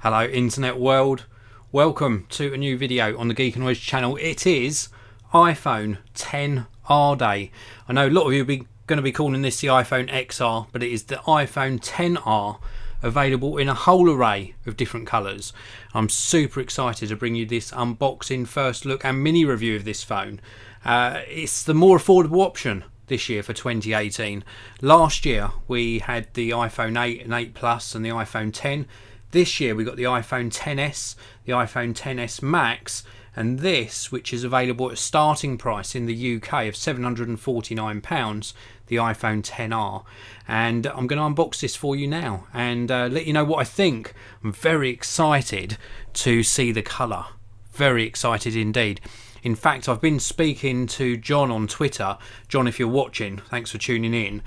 Hello internet world, welcome to a new video on the Geekanoids channel. It is iPhone XR day. I know a lot of you are going to be calling this the iPhone XR, but it is the iPhone XR, available in a whole array of different colours. I'm super excited to bring you this unboxing, first look and mini review of this phone. It's the more affordable option this year for 2018. Last year we had the iPhone 8 and 8 Plus and the iPhone X. This year we got the iPhone XS, the iPhone XS Max, and this, which is available at a starting price in the UK of £749, the iPhone XR. And I'm going to unbox this for you now and let you know what I think. I'm very excited to see the colour. Very excited indeed. In fact, I've been speaking to John on Twitter. John, if you're watching, thanks for tuning in,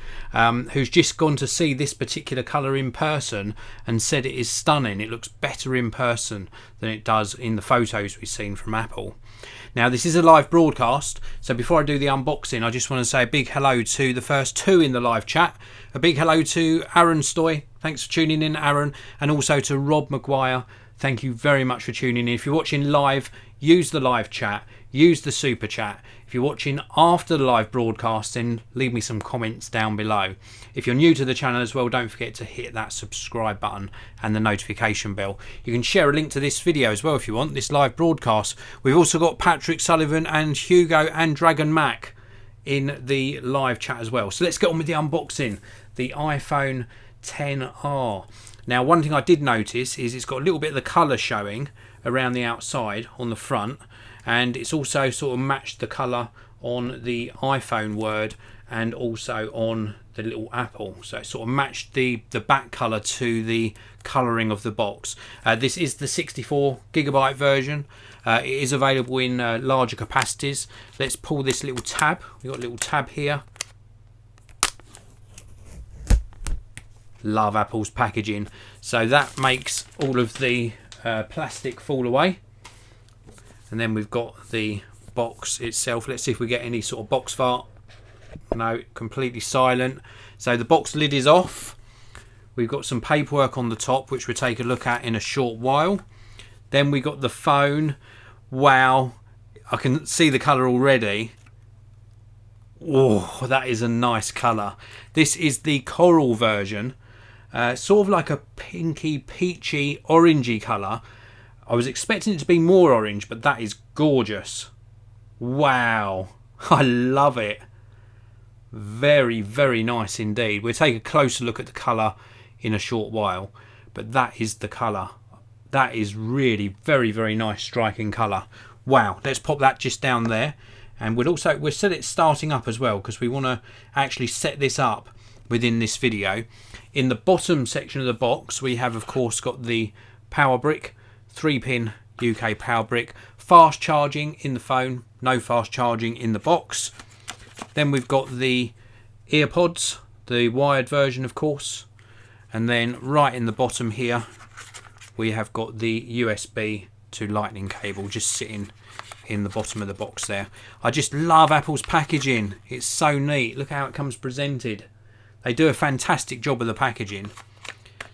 who's just gone to see this particular colour in person and said it is stunning. It looks better in person than it does in the photos we've seen from Apple. Now, this is a live broadcast, so before I do the unboxing, I just want to say a big hello to the first two in the live chat. A big hello to Aaron Stoy. Thanks for tuning in, Aaron. And also to Rob Maguire. Thank you very much for tuning in. If you're watching live, use the live chat, use the super chat. If you're watching after the live broadcast, then leave me some comments down below. If you're new to the channel as well, don't forget to hit that subscribe button and the notification bell. You can share a link to this video as well if you want, this live broadcast. We've also got Patrick Sullivan and Hugo and Dragon Mac in the live chat as well. So let's get on with the unboxing. The iPhone XR. Now, one thing I did notice is it's got a little bit of the colour showing around the outside on the front, and it's also sort of matched the colour on the iPhone word and also on the little apple. So it sort of matched the back colour to the colouring of the box. This is the 64GB version. It is available in larger capacities. Let's pull this little tab. We've got a little tab here. Love Apple's packaging. So that makes all of the plastic fall away. And then we've got the box itself. Let's see if we get any sort of box fart. No, completely silent. So the box lid is off. We've got some paperwork on the top, which we'll take a look at in a short while. Then we got the phone. Wow, I can see the colour already. Oh, that is a nice colour. This is the coral version. Sort of like a pinky, peachy, orangey colour. I was expecting it to be more orange, but that is gorgeous. Wow, I love it. Very, very nice indeed. We'll take a closer look at the colour in a short while, but that is the colour. That is really very, very nice striking colour. Wow, let's pop that just down there. And we'll set it starting up as well, because we want to actually set this up within this video. In the bottom section of the box, we have of course got the power brick, 3-pin UK power brick, fast charging in the phone, no fast charging in the box. Then we've got the earpods, the wired version of course, and then right in the bottom here we have got the USB to lightning cable just sitting in the bottom of the box there. I just love Apple's packaging. It's so neat. Look how it comes presented. They do a fantastic job of the packaging.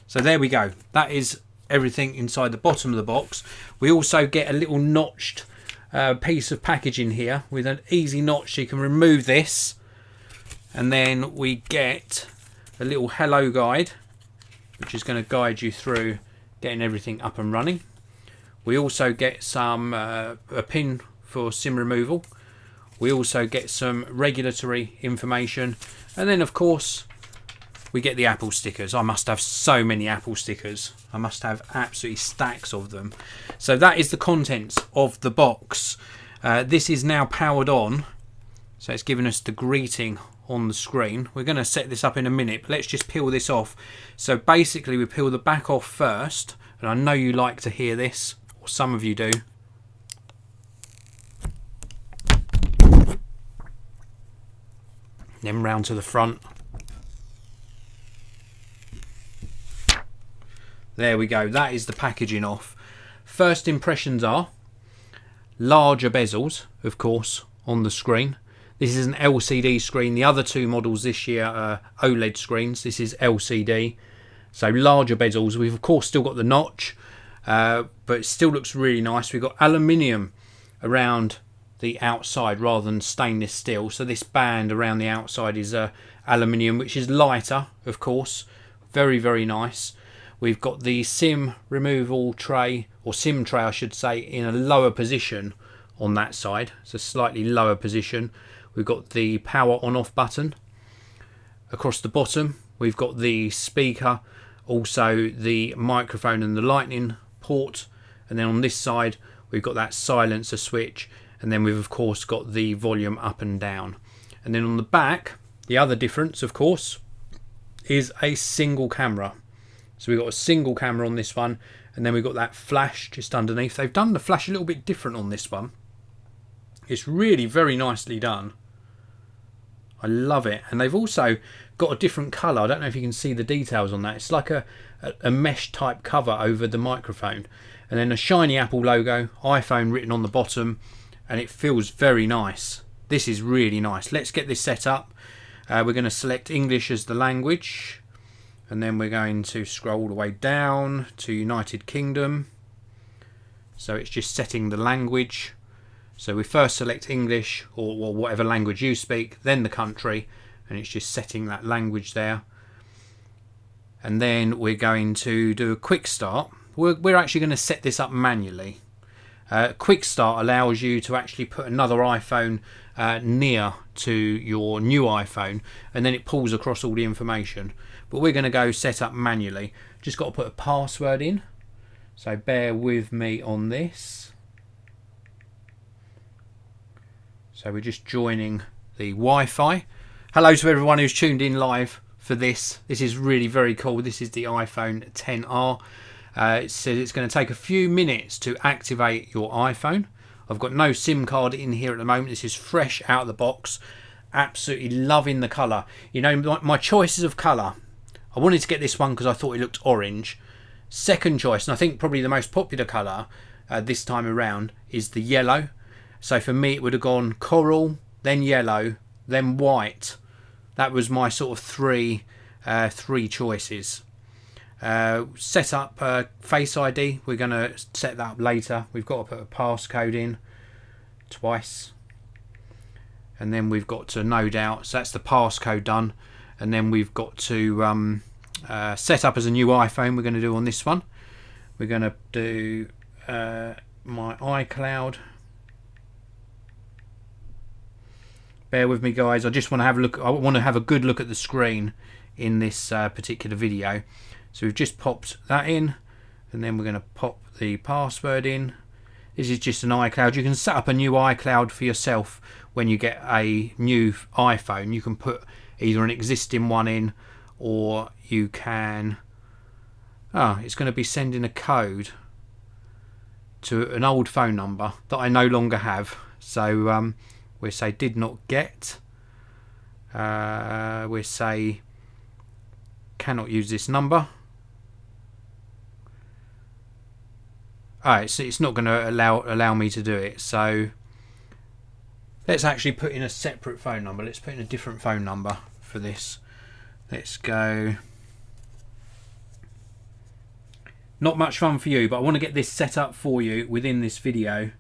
So there we go. That is everything inside the bottom of the box. We also get a little notched piece of packaging here with an easy notch, so you can remove this. And then we get a little hello guide, which is going to guide you through getting everything up and running. We also get some a pin for SIM removal. We also get some regulatory information, and then of course we get the Apple stickers. I must have so many Apple stickers. I must have absolutely stacks of them. So that is the contents of the box. This is now powered on, so it's giving us the greeting on the screen. We're going to set this up in a minute, but let's just peel this off. So basically we peel the back off first, and I know you like to hear this, or some of you do. Then round to the front. There we go, that is the packaging off. First impressions are larger bezels, of course, on the screen. This is an LCD screen. The other two models this year are OLED screens. This is LCD. So larger bezels. We've of course still got the notch. but it still looks really nice. We've got aluminium around the outside rather than stainless steel, so this band around the outside is aluminium, which is lighter, of course. Very, very nice. We've got the SIM removal tray, or SIM tray I should say, in a lower position on that side. It's a slightly lower position. We've got the power on off button. Across the bottom we've got the speaker, also the microphone and the lightning port, and then on this side we've got that silencer switch, and then we've of course got the volume up and down. And then on the back, the other difference of course is a single camera. So we've got a single camera on this one, and then we've got that flash just underneath. They've done the flash a little bit different on this one. It's really very nicely done. I love it. And they've also got a different colour. I don't know if you can see the details on that. It's like a mesh type cover over the microphone. And then a shiny Apple logo, iPhone written on the bottom, and it feels very nice. This is really nice. Let's get this set up. We're going to select English as the language, and then we're going to scroll all the way down to United Kingdom. So it's just setting the language. So we first select English, or whatever language you speak, then the country, and it's just setting that language there. And then we're going to do a quick start. We're actually going to set this up manually. Quick start allows you to actually put another iPhone near to your new iPhone, and then it pulls across all the information. But we're going to go set up manually. Just got to put a password in, so bear with me on this. So we're just joining the Wi-Fi. Hello to everyone who's tuned in live for this. This is really very cool. This is the iPhone XR. It says it's going to take a few minutes to activate your iPhone. I've got no SIM card in here at the moment. This is fresh out of the box. Absolutely loving the colour. You know, my choices of colour, I wanted to get this one because I thought it looked orange. Second choice, and I think probably the most popular colour this time around, is the yellow. So for me it would have gone coral, then yellow, then white. That was my sort of three choices. Set up Face ID. We're going to set that up later. We've got to put a passcode in twice, and then we've got to no doubt. So that's the passcode done, and then we've got to set up as a new iPhone. We're going to do on this one. We're going to do my iCloud. Bear with me, guys. I just want to have a look. I want to have a good look at the screen in this particular video. So we've just popped that in, and then we're going to pop the password in. This is just an iCloud. You can set up a new iCloud for yourself when you get a new iPhone. You can put either an existing one in, or you can... it's going to be sending a code to an old phone number that I no longer have. So we'll say did not get. We'll say cannot use this number. Alright, so it's not going to allow me to do it. So let's actually put in a separate phone number. Let's put in a different phone number for this. Let's go. Not much fun for you, but I want to get this set up for you within this video.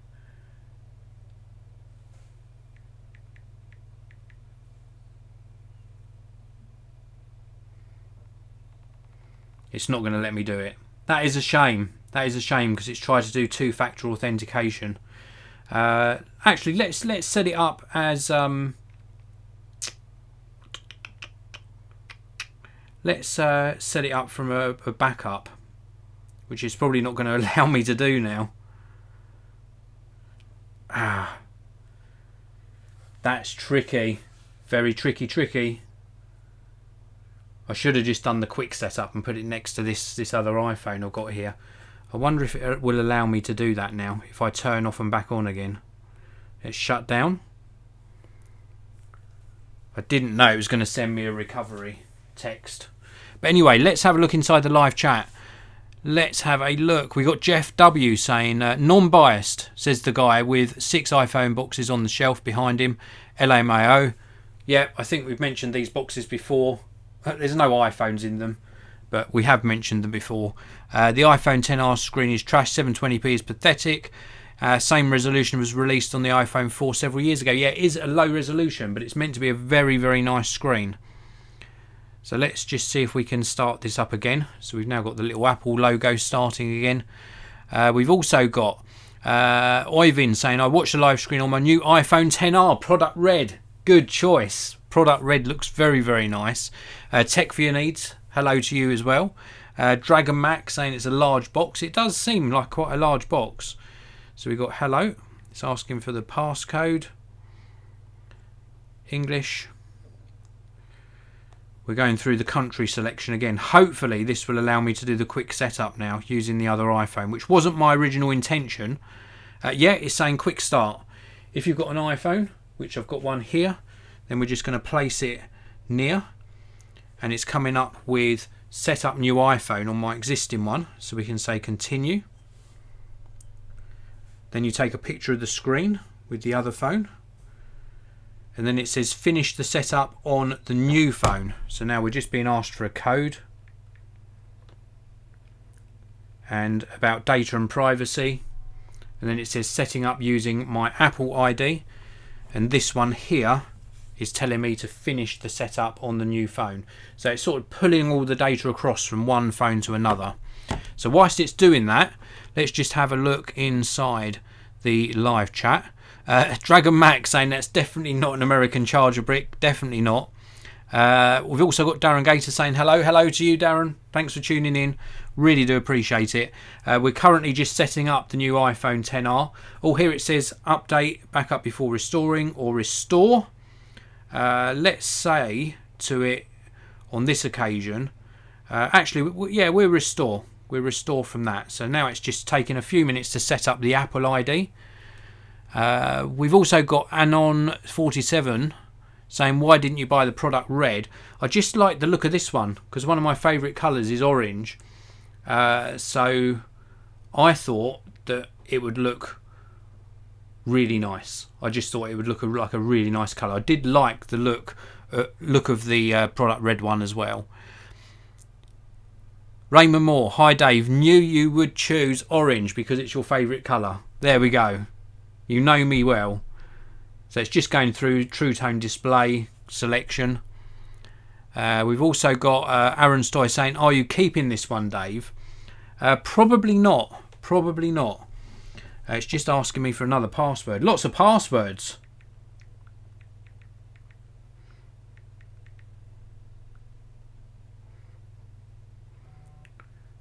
It's not going to let me do it. That is a shame. That is a shame, because it's tried to do two-factor authentication. Actually, let's set it up as let's set it up from a backup, which is probably not going to allow me to do now. That's tricky. Very tricky. I should have just done the quick setup and put it next to this other iPhone I've got here. I wonder if it will allow me to do that now if I turn off and back on again. It's shut down. I didn't know it was going to send me a recovery text. But anyway, let's have a look inside the live chat. Let's have a look. We got Jeff W saying non-biased, says the guy with 6 iPhone boxes on the shelf behind him. LMAO. Yeah, I think we've mentioned these boxes before. There's no iPhones in them. but we have mentioned them before. The iPhone XR screen is trash, 720p is pathetic. Same resolution was released on the iPhone 4 several years ago. Yeah, it is a low resolution, but it's meant to be a very, very nice screen. So let's just see if we can start this up again. So we've now got the little Apple logo starting again. We've also got Oyvind saying, I watched the live screen on my new iPhone XR, product red. Good choice. Product red looks very, very nice. Tech for Your Needs, hello to you as well. Dragon Mac saying it's a large box. It does seem like quite a large box. So we've got hello. It's asking for the passcode. English. We're going through the country selection again. Hopefully this will allow me to do the quick setup now using the other iPhone, which wasn't my original intention. Yeah, it's saying quick start. If you've got an iPhone, which I've got one here, then we're just going to place it near, and it's coming up with set up new iPhone on my existing one. So we can say continue. Then you take a picture of the screen with the other phone, and then it says finish the setup on the new phone. So now we're just being asked for a code and about data and privacy, and then it says setting up using my Apple ID, and this one here is telling me to finish the setup on the new phone. So it's sort of pulling all the data across from one phone to another. So whilst it's doing that, let's just have a look inside the live chat. Dragon Mac saying that's definitely not an American charger brick. Definitely not. We've also got Darren Gator saying hello. Hello to you, Darren. Thanks for tuning in. Really do appreciate it. We're currently just setting up the new iPhone XR. Oh, here it says update, backup before restoring, or restore. Let's say to it on this occasion, actually, yeah, we'll restore. We'll restore from that. So now it's just taking a few minutes to set up the Apple ID. We've also got Anon47 saying, why didn't you buy the product red? I just like the look of this one because one of my favourite colours is orange. So I thought that it would look really nice. I just thought it would look like a really nice colour. I did like the look of the product red one as well. Raymond Moore, hi Dave, knew you would choose orange because it's your favourite colour. There we go. You know me well. So it's just going through True Tone display selection. We've also got Aaron Stoy saying, are you keeping this one, Dave? Probably not. Probably not. It's just asking me for another password. Lots of passwords.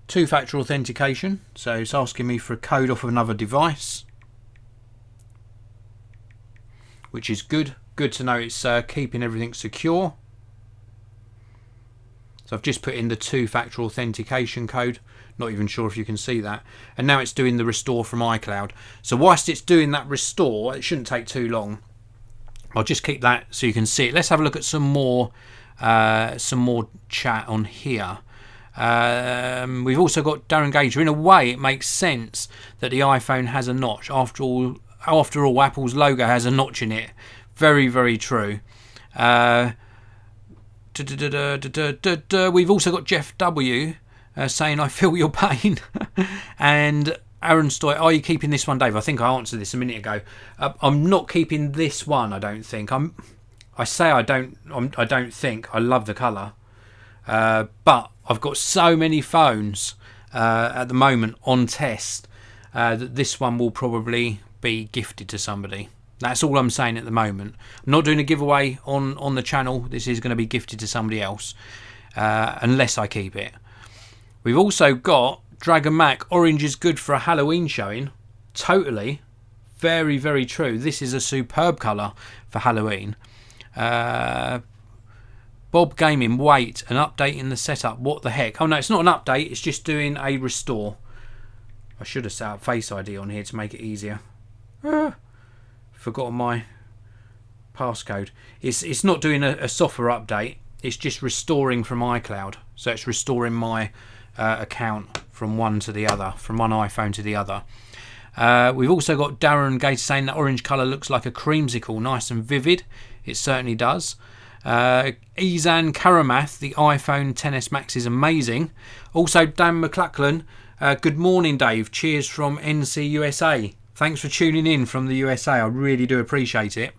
Two-factor authentication. So it's asking me for a code off of another device, which is good. Good to know it's keeping everything secure. So I've just put in the two-factor authentication code. Not even sure if you can see that. And now it's doing the restore from iCloud. So whilst it's doing that restore, it shouldn't take too long. I'll just keep that so you can see it. Let's have a look at some more chat on here. We've also got Darren Gager. In a way, it makes sense that the iPhone has a notch. After all, Apple's logo has a notch in it. Very, very true. We've also got Jeff W. Saying, I feel your pain. And Aaron Stoy, are you keeping this one, Dave? I think I answered this a minute ago. I'm not keeping this one, I don't think. I don't think. I love the colour. But I've got so many phones at the moment on test that this one will probably be gifted to somebody. That's all I'm saying at the moment. I'm not doing a giveaway on the channel. This is going to be gifted to somebody else unless I keep it. We've also got Dragon Mac. Orange is good for a Halloween showing. Totally. Very, very true. This is a superb colour for Halloween. Bob Gaming, wait, an update in the setup. What the heck? Oh no, it's not an update. It's just doing a restore. I should have set up Face ID on here to make it easier. Forgotten my passcode. It's not doing a software update. It's just restoring from iCloud. So it's restoring my account from one to the other, from one iPhone to the other. We've also got Darren Gates saying that orange colour looks like a creamsicle, nice and vivid. It certainly does. Izan Karamath, the iPhone XS Max is amazing. Also, Dan McLachlan, good morning, Dave. Cheers from NC USA. Thanks for tuning in from the USA. I really do appreciate it.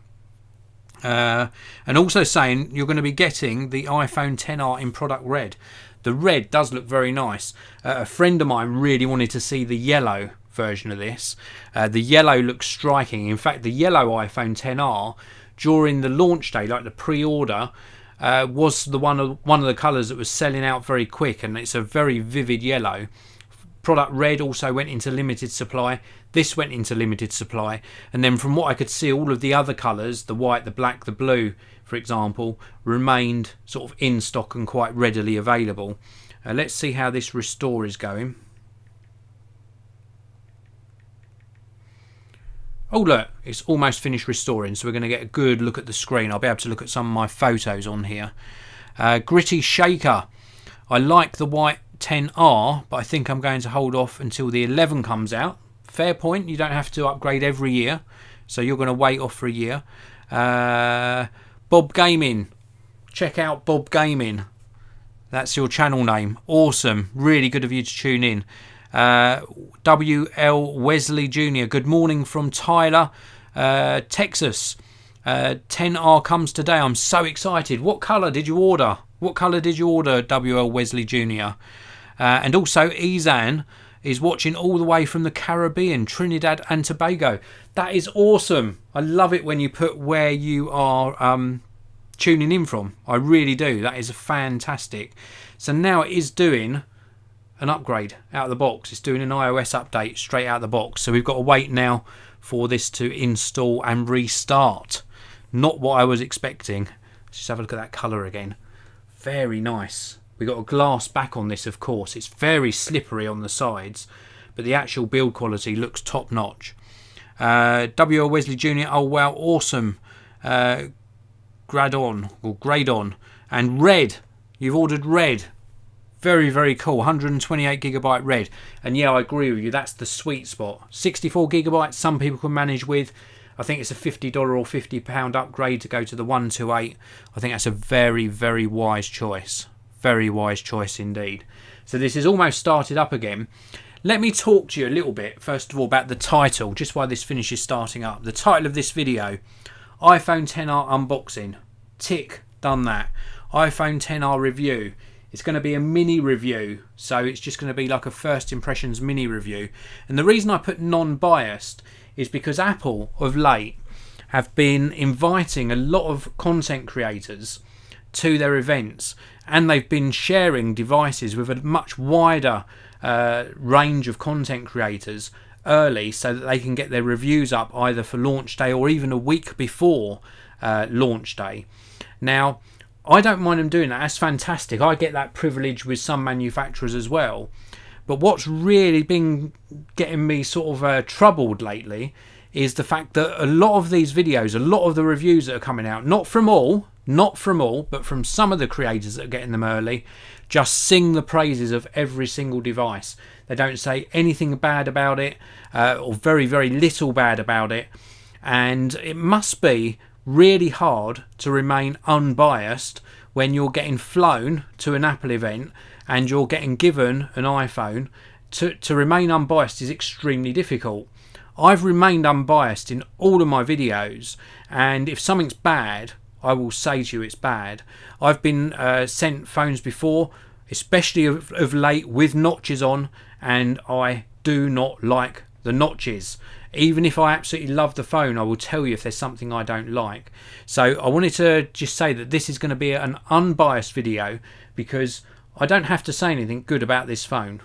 And also saying you're going to be getting the iPhone XR in product red. The red does look very nice. A friend of mine really wanted to see the yellow version of this. The yellow looks striking. In fact, the yellow iPhone XR during the launch day, like the pre-order, was the one of the colours that was selling out very quick, and it's a very vivid yellow. Product red also went into limited supply. This went into limited supply, and then from what I could see, all of the other colours, the white, the black, the blue, for example, remained sort of in stock and quite readily available. Let's see how this restore is going. Oh look, it's almost finished restoring, so we're going to get a good look at the screen. I'll be able to look at some of my photos on here. Gritty Shaker. I like the white 10R, but I think I'm going to hold off until the 11 comes out. Fair point, you don't have to upgrade every year, so you're going to wait off for a year. Bob Gaming. Check out Bob Gaming. That's your channel name. Awesome. Really good of you to tune in. WL Wesley Jr. Good morning from Tyler, Texas. 10R comes today. I'm so excited. What colour did you order? What colour did you order, WL Wesley Jr.? And also, Izan is watching all the way from the Caribbean, Trinidad and Tobago. That is awesome. I love it when you put where you are tuning in from. I really do. That is fantastic. So now it is doing an upgrade out of the box. It's doing an iOS update straight out of the box. So we've got to wait now for this to install and restart. Not what I was expecting. Let's just have a look at that colour again. Very nice. We got a glass back on this, of course. It's very slippery on the sides, but the actual build quality looks top notch. WL Wesley Jr. Oh wow, awesome. Gradon and red. You've ordered red. Very, very cool. 128GB red. And yeah, I agree with you. That's the sweet spot. 64GB, some people can manage with. I think it's a $50 or £50 upgrade to go to the 128. I think that's a very, very wise choice. Very wise choice indeed. So this is almost started up again. Let me talk to you a little bit, first of all, about the title, just while this finishes starting up. The title of this video, iPhone XR unboxing. Tick, done that. iPhone XR review. It's going to be a mini review, so it's just going to be like a first impressions mini review. And the reason I put non-biased is because Apple, of late, have been inviting a lot of content creators to their events, and they've been sharing devices with a much wider range of content creators early so that they can get their reviews up either for launch day or even a week before launch day. Now, I don't mind them doing that. That's fantastic. I get that privilege with some manufacturers as well. But what's really been getting me sort of troubled lately is the fact that a lot of these videos, a lot of the reviews that are coming out, not from all, but from some of the creators that are getting them early, just sing the praises of every single device. They don't say anything bad about it, or very, very little bad about it. And it must be really hard to remain unbiased when you're getting flown to an Apple event and you're getting given an iPhone. To remain unbiased is extremely difficult. I've remained unbiased in all of my videos, and if something's bad, I will say to you it's bad. I've been sent phones before, especially of late, with notches on, and I do not like the notches. Even if I absolutely love the phone, I will tell you if there's something I don't like. So I wanted to just say that this is going to be an unbiased video, because I don't have to say anything good about this phone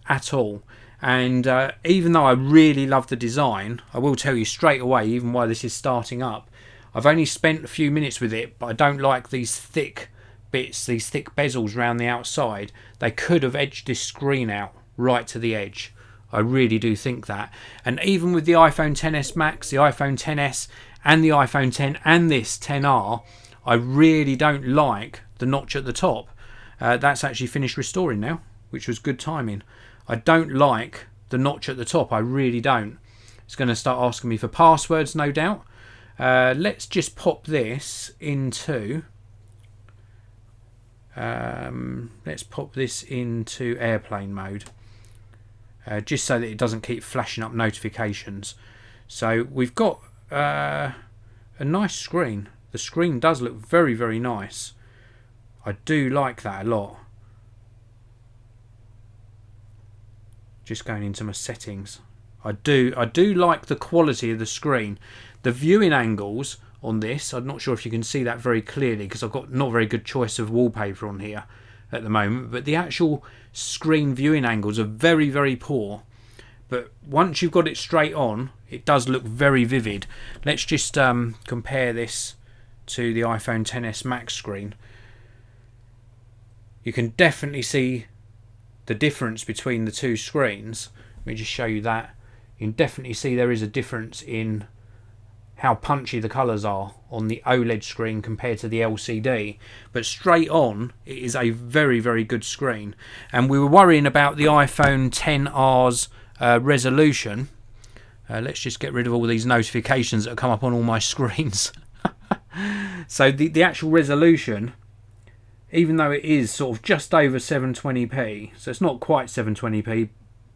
at all. And even though I really love the design, I will tell you straight away, even while this is starting up, I've only spent a few minutes with it, but I don't like these thick bits, these thick bezels around the outside. They could have edged this screen out right to the edge. I really do think that. And even with the iPhone XS Max, the iPhone XS and the iPhone X and this XR, I really don't like the notch at the top. That's actually finished restoring now, which was good timing. I don't like the notch at the top. I really don't. It's going to start asking me for passwords, no doubt. Let's just pop this into Let's pop this into airplane mode, just so that it doesn't keep flashing up notifications. So we've got a nice screen. The screen does look very, very nice. I do like that a lot. Just going into my settings. I do like the quality of the screen. The viewing angles on this, I'm not sure if you can see that very clearly because I've got not very good choice of wallpaper on here at the moment, but the actual screen viewing angles are very, very poor. But once you've got it straight on, it does look very vivid. Let's just compare this to the iPhone XS Max screen. You can definitely see the difference between the two screens. Let me just show you that. You can definitely see there is a difference in how punchy the colours are on the OLED screen compared to the LCD. But straight on, it is a very, very good screen. And we were worrying about the iPhone XR's resolution. Let's just get rid of all these notifications that come up on all my screens. So the actual resolution, even though it is sort of just over 720p, so it's not quite 720p,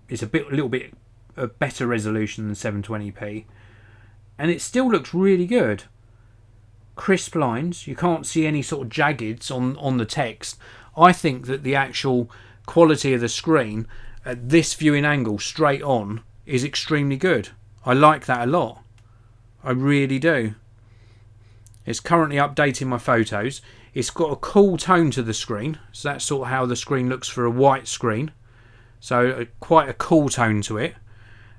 it's a little bit a better resolution than 720p, and it still looks really good. Crisp lines, you can't see any sort of jaggeds on the text. I think that the actual quality of the screen at this viewing angle straight on is extremely good. I like that a lot. I really do. It's currently updating my photos. It's got a cool tone to the screen, so that's sort of how the screen looks for a white screen. So quite a cool tone to it.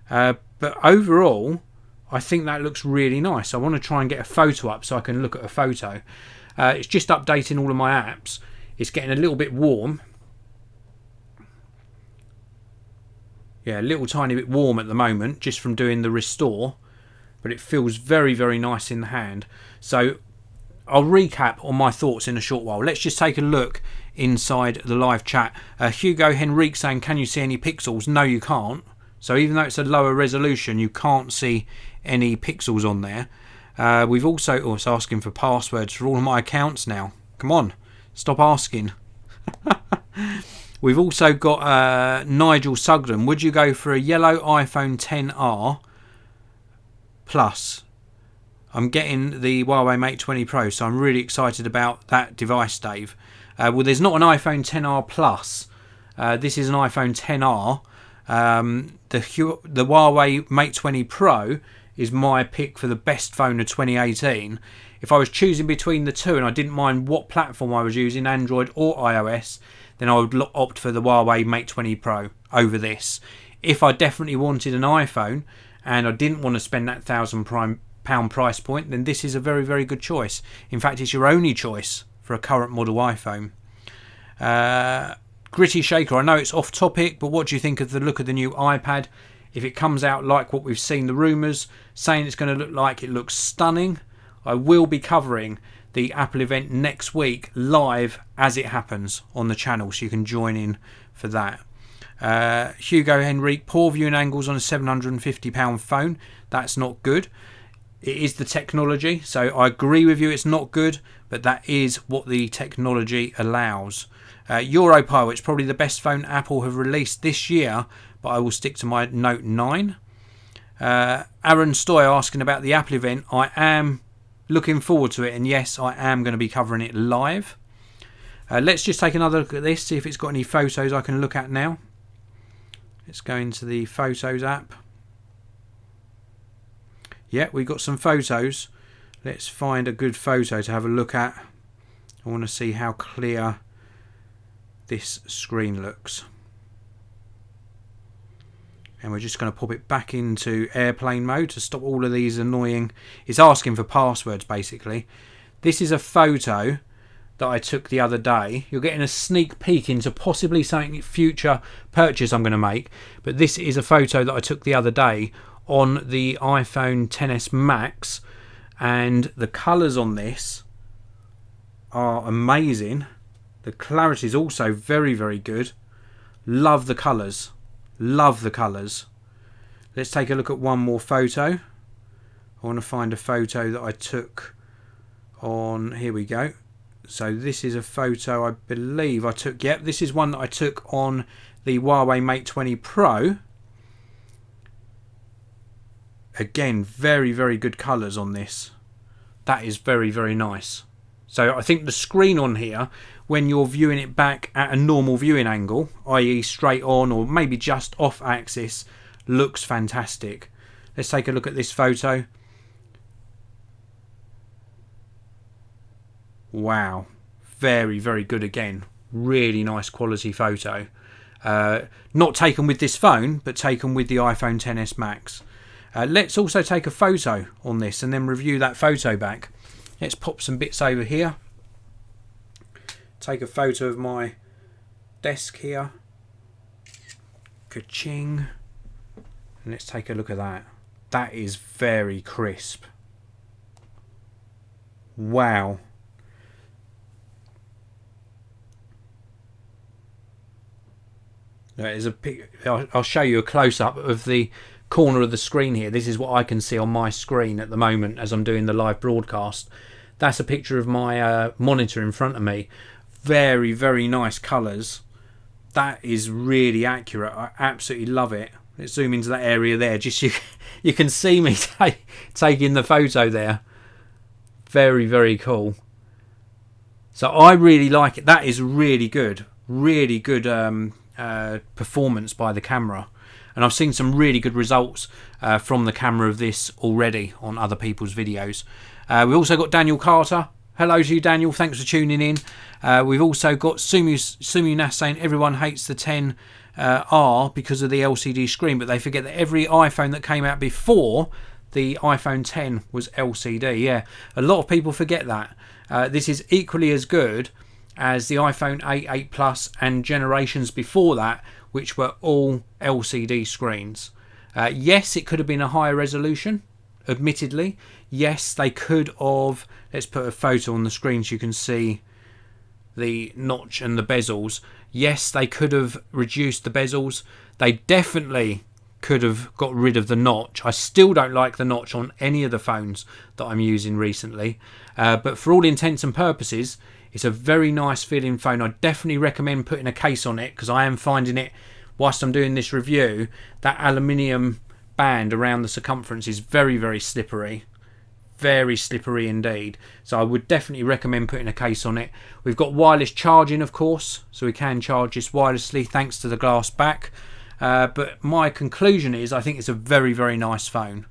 But overall, I think that looks really nice. I want to try and get a photo up so I can look at a photo. It's just updating all of my apps. It's getting a little bit warm. Yeah, a little tiny bit warm at the moment, just from doing the restore. But it feels very, very nice in the hand. So I'll recap on my thoughts in a short while. Let's just take a look inside the live chat. Hugo Henrique saying, can you see any pixels? No, you can't. So even though it's a lower resolution, you can't see any pixels on there. We've also it's asking for passwords for all of my accounts now. Come on, stop asking. We've also got Nigel Sugden. Would you go for a yellow iPhone XR Plus? I'm getting the Huawei Mate 20 Pro, so I'm really excited about that device, Dave. Well, there's not an iPhone XR Plus. This is an iPhone XR. The Huawei Mate 20 Pro is my pick for the best phone of 2018. If I was choosing between the two and I didn't mind what platform I was using, Android or iOS, then I would opt for the Huawei Mate 20 Pro over this. If I definitely wanted an iPhone and I didn't want to spend that £1,000 price point, then this is a very, very good choice. In fact, it's your only choice for a current model iPhone. Gritty Shaker, I know it's off topic, but what do you think of the look of the new iPad? If it comes out like what we've seen the rumours saying it's going to look like, it looks stunning. I will be covering the Apple event next week live as it happens on the channel, so you can join in for that. Hugo Henrique, poor viewing angles on a £750 phone. That's not good. It is the technology, so I agree with you, it's not good, but that is what the technology allows. Europilot, it's probably the best phone Apple have released this year, but I will stick to my Note 9. Aaron Stoy asking about the Apple event. I am looking forward to it, and yes, I am going to be covering it live. Let's just take another look at this, see if it's got any photos I can look at now. Let's go into the Photos app. Yeah, we've got some photos. Let's find a good photo to have a look at. I want to see how clear this screen looks. And we're just going to pop it back into airplane mode to stop all of these annoying... It's asking for passwords, basically. This is a photo that I took the other day. You're getting a sneak peek into possibly something future purchase I'm going to make. But this is a photo that I took the other day on the iPhone XS Max. And the colours on this are amazing. The clarity is also very, very good. Love the colours. Love the colours. Let's take a look at one more photo. I want to find a photo that I took on... Here we go. So this is a photo I believe I took. Yep, this is one that I took on the Huawei Mate 20 Pro. Again, very, very good colours on this. That is very, very nice. So I think the screen on here, when you're viewing it back at a normal viewing angle, i.e. straight on or maybe just off axis, looks fantastic. Let's take a look at this photo. Wow, very, very good again. Really nice quality photo. Not taken with this phone, but taken with the iPhone XS Max. Let's also take a photo on this and then review that photo back. Let's pop some bits over here. Take a photo of my desk here. Ka-ching. And let's take a look at that. That is very crisp. Wow. I'll show you a close-up of the corner of the screen here. This is what I can see on my screen at the moment as I'm doing the live broadcast. That's a picture of my monitor in front of me. Very, very nice colours. That is really accurate. I absolutely love it. Let's zoom into that area there. Just you can see me taking the photo there. Very, very cool. So I really like it. That is really good. Really good performance by the camera. And I've seen some really good results from the camera of this already on other people's videos. We've also got Daniel Carter. Hello to you, Daniel. Thanks for tuning in. We've also got Sumu Nas saying everyone hates the 10R because of the LCD screen, but they forget that every iPhone that came out before the iPhone 10 was LCD. Yeah, a lot of people forget that. This is equally as good as the iPhone 8, 8 Plus and generations before that, which were all LCD screens. Yes, it could have been a higher resolution, admittedly. Yes, they could have. Let's put a photo on the screen so you can see the notch and the bezels. Yes, they could have reduced the bezels. They definitely could have got rid of the notch. I still don't like the notch on any of the phones that I'm using recently. But for all intents and purposes, it's a very nice feeling phone. I definitely recommend putting a case on it because I am finding it, whilst I'm doing this review, that aluminium band around the circumference is very, very slippery. Very slippery indeed. So I would definitely recommend putting a case on it. We've got wireless charging, of course, so we can charge this wirelessly thanks to the glass back. But my conclusion is I think it's a very, very nice phone.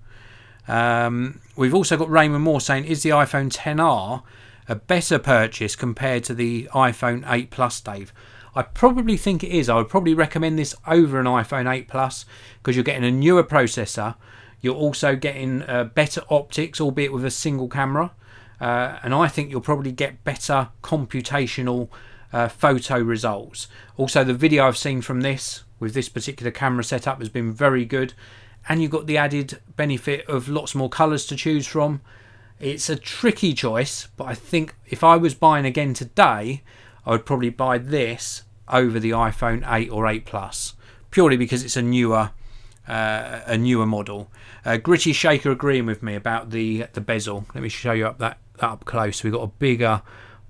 We've also got Raymond Moore saying, is the iPhone XR a better purchase compared to the iPhone 8 Plus, Dave? I probably think it is. I would probably recommend this over an iPhone 8 Plus because you're getting a newer processor. You're also getting better optics, albeit with a single camera. And I think you'll probably get better computational photo results. Also, the video I've seen from this, with this particular camera setup, has been very good. And you've got the added benefit of lots more colours to choose from. It's a tricky choice, but I think if I was buying again today, I would probably buy this over the iPhone 8 or 8 Plus, purely because it's a newer model. Gritty Shaker agreeing with me about the bezel. Let me show you that up close. We've got a bigger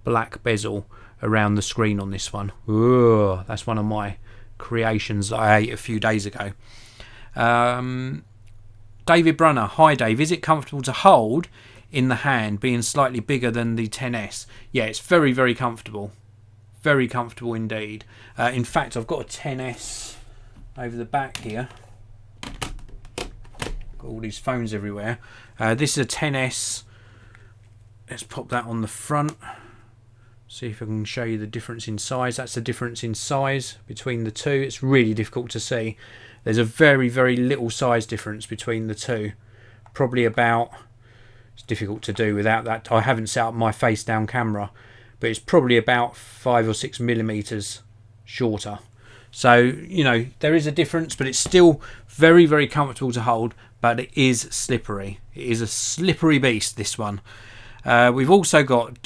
black bezel around the screen on this one. Ooh, that's one of my creations that I ate a few days ago. David Brunner, hi Dave, is it comfortable to hold in the hand, being slightly bigger than the XS? Yeah, it's very, very comfortable. Very comfortable indeed. In fact, I've got a XS over the back here. Got all these phones everywhere. This is a XS. Let's pop that on the front. See if I can show you the difference in size. That's the difference in size between the two. It's really difficult to see. There's a very, very little size difference between the two. Probably about, it's difficult to do without that. I haven't set up my face down camera, but it's probably about 5 or 6 millimeters shorter. So, you know, there is a difference, but it's still very, very comfortable to hold, but it is slippery. It is a slippery beast, this one. We've also got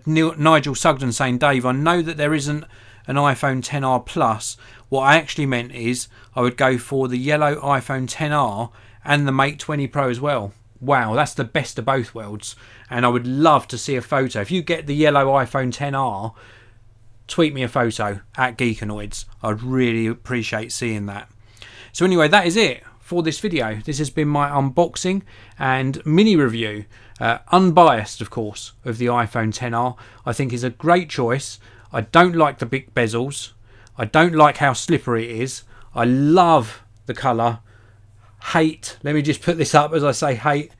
Nigel Sugden saying, Dave, I know that there isn't an iPhone XR Plus. What I actually meant is I would go for the yellow iPhone XR and the Mate 20 Pro as well. wow, that's the best of both worlds. And I would love to see a photo. If you get the yellow iPhone XR, tweet me a photo at Geekanoids. I'd really appreciate seeing that. So anyway, that is it for this video. This has been my unboxing and mini review, unbiased of course, of the iPhone XR. I think is a great choice. I don't like the big bezels. I don't like how slippery it is. I love the colour. Hate, let me just put this up as I say hate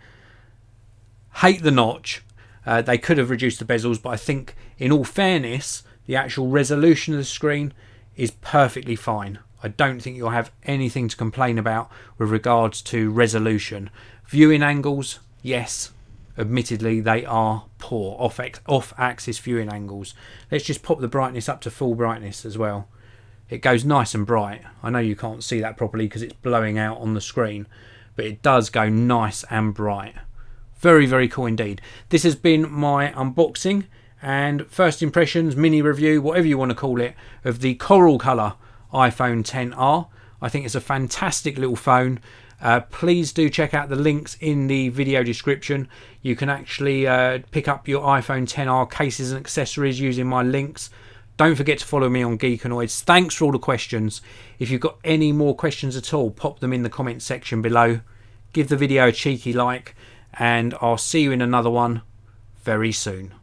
the notch. They could have reduced the bezels, but I think in all fairness, the actual resolution of the screen is perfectly fine. I don't think you'll have anything to complain about with regards to resolution. Viewing angles, yes, admittedly they are poor, off-axis viewing angles. Let's just pop the brightness up to full brightness as well. It goes nice and bright. I know you can't see that properly because it's blowing out on the screen, but it does go nice and bright. Very, very cool indeed. This has been my unboxing and first impressions, mini review, whatever you want to call it, of the coral colour iPhone XR. I think it's a fantastic little phone. Please do check out the links in the video description. You can actually pick up your iPhone XR cases and accessories using my links. Don't forget to follow me on Geekanoids. Thanks for all the questions. If you've got any more questions at all, pop them in the comment section below. Give the video a cheeky like, and I'll see you in another one very soon.